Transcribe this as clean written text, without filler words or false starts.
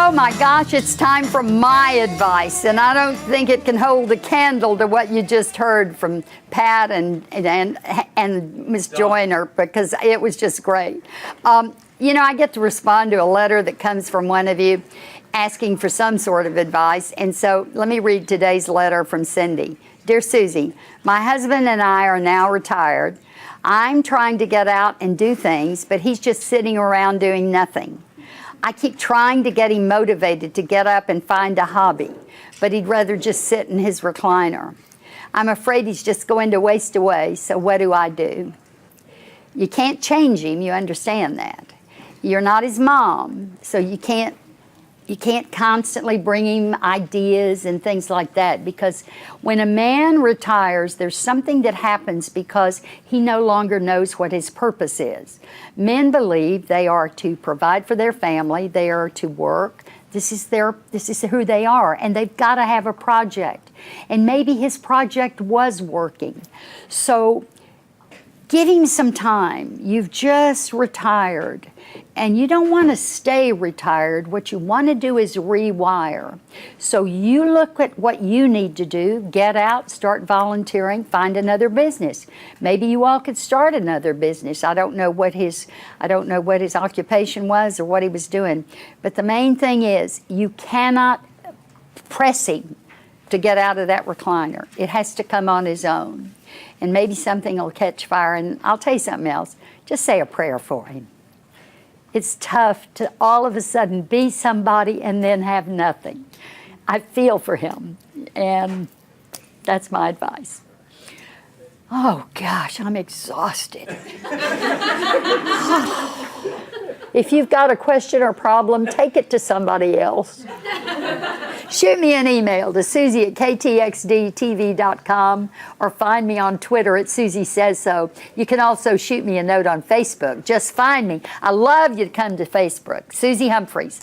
Oh my gosh, it's time for my advice, and I don't think it can hold a candle to what you just heard from Pat and Ms. Joyner, because it was just great. You know, I get to respond to a letter that comes from one of you asking for some sort of advice, and so let me read today's letter from Cindy. Dear Susie, my husband and I are now retired. I'm trying to get out and do things, but he's just sitting around doing nothing. I keep trying to get him motivated to get up and find a hobby, but he'd rather just sit in his recliner. I'm afraid he's just going to waste away, so what do I do? You can't change him, you understand that. You're not his mom, so you can't constantly bring him ideas and things like that, because when a man retires, there's something that happens because he no longer knows what his purpose is. Men believe they are to provide for their family, they are to work. This is who they are, and they've got to have a project. And maybe his project was working. So give him some time. You've just retired, and you don't want to stay retired. What you want to do is rewire. So you look at what you need to do, get out, start volunteering, find another business. Maybe you all could start another business. I don't know what his occupation was or what he was doing. But the main thing is you cannot press him to get out of that recliner. It has to come on his own. And maybe something will catch fire. And I'll tell you something else. Just say a prayer for him. It's tough to all of a sudden be somebody and then have nothing. I feel for him, and that's my advice. Oh gosh, I'm exhausted. If you've got a question or problem, take it to somebody else. Shoot me an email to Suzie@ktxdtv.com or find me on Twitter at Suzie Says So. You can also shoot me a note on Facebook. Just find me. I love you to come to Facebook. Suzie Humphreys.